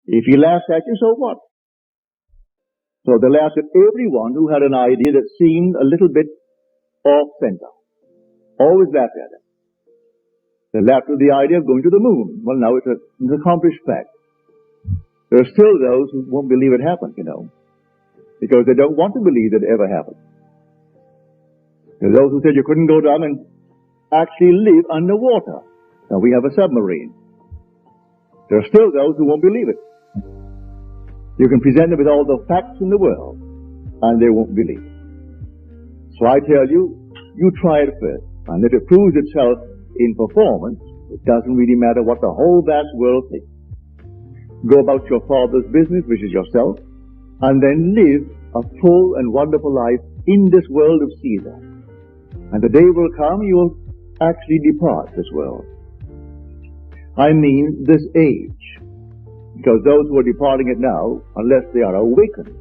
If he laughs at you, so what? So they laughed at everyone who had an idea that seemed a little bit off-center. Always laughed at it. They laughed at the idea of going to the moon. Well, now it's an accomplished fact. There are still those who won't believe it happened, because they don't want to believe that it ever happened. There are those who said you couldn't go down and actually live underwater. Now we have a submarine. There are still those who won't believe it. You can present them with all the facts in the world, and they won't believe it. So I tell you, you try it first, and if it proves itself in performance, it doesn't really matter what the whole vast world thinks. Go about your Father's business, which is yourself, and then live a full and wonderful life in this world of Caesar. And the day will come you will actually depart this world. I mean this age. Because those who are departing it now, unless they are awakened,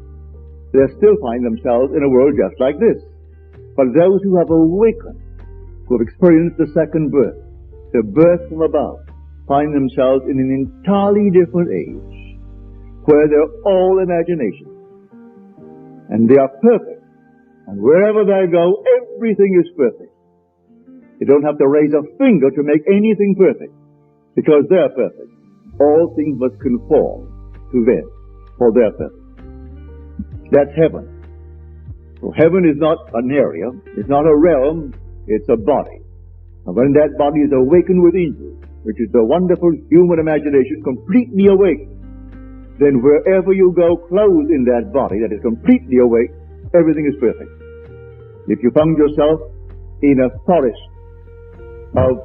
they'll still find themselves in a world just like this. But those who have awakened, who have experienced the second birth, the birth from above, find themselves in an entirely different age, where they're all imagination. And they are perfect. And wherever they go, everything is perfect. You don't have to raise a finger to make anything perfect, because they're perfect. All things must conform to them, for they're perfect. That's heaven. So heaven is not an area, it's not a realm, it's a body. And when that body is awakened within you, which is the wonderful human imagination completely awake, then wherever you go clothed in that body that is completely awake, everything is perfect. If you found yourself in a forest of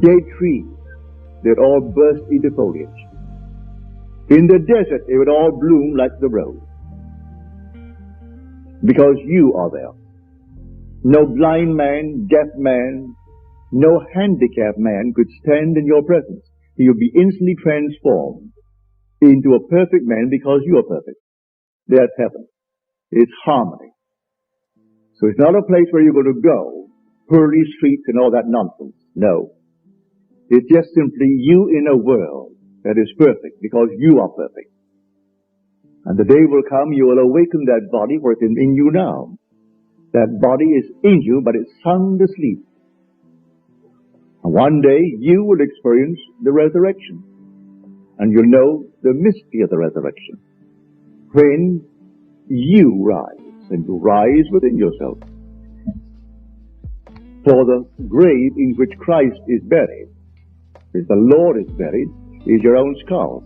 dead trees that all burst into foliage, in the desert it would all bloom like the rose, because you are there. No blind man, deaf man, no handicapped man could stand in your presence. He would be instantly transformed into a perfect man because you are perfect. That's heaven. It's harmony. So it's not a place where you're going to go, pearly streets and all that nonsense. No. It's just simply you in a world that is perfect because you are perfect. And the day will come you will awaken that body, for it's in you now. That body is in you, but it's sound asleep. And one day you will experience the resurrection. And you'll know the mystery of the resurrection. When you rise, and you rise within yourself. For the grave in which Christ is buried, if the Lord is buried, is your own skull.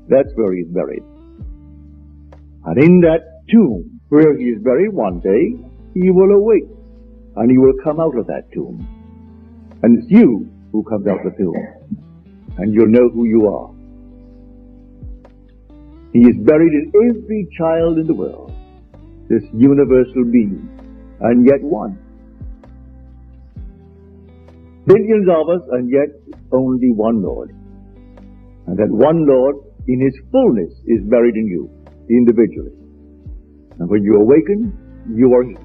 That's where he is buried. And in that tomb where he is buried, one day he will awake, and he will come out of that tomb. And it's you who comes out of the tomb, and you'll know who you are. He is buried in every child in the world, this universal being, and yet one. Billions of us, and yet only one Lord. And that one Lord, in his fullness, is buried in you, individually. And when you awaken, you are he.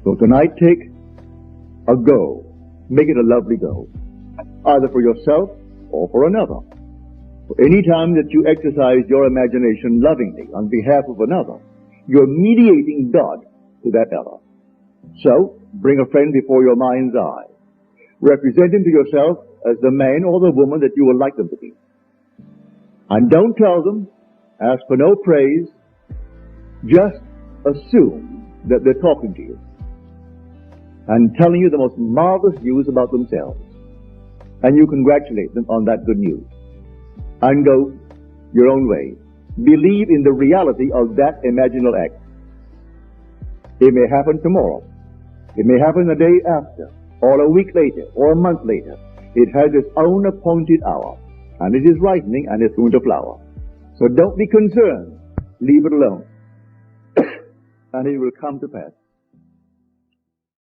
So tonight, take a go. Make it a lovely go, either for yourself or for another. For any time that you exercise your imagination lovingly on behalf of another, you're mediating God to that other. So, bring a friend before your mind's eye. Represent him to yourself as the man or the woman that you would like them to be. And don't tell them, ask for no praise, just assume that they're talking to you and telling you the most marvelous news about themselves. And you congratulate them on that good news. And go your own way. Believe in the reality of that imaginal act. It may happen tomorrow. It may happen the day after, or a week later, or a month later. It has its own appointed hour, and it is ripening, and it's going to flower. So don't be concerned. Leave it alone. And it will come to pass.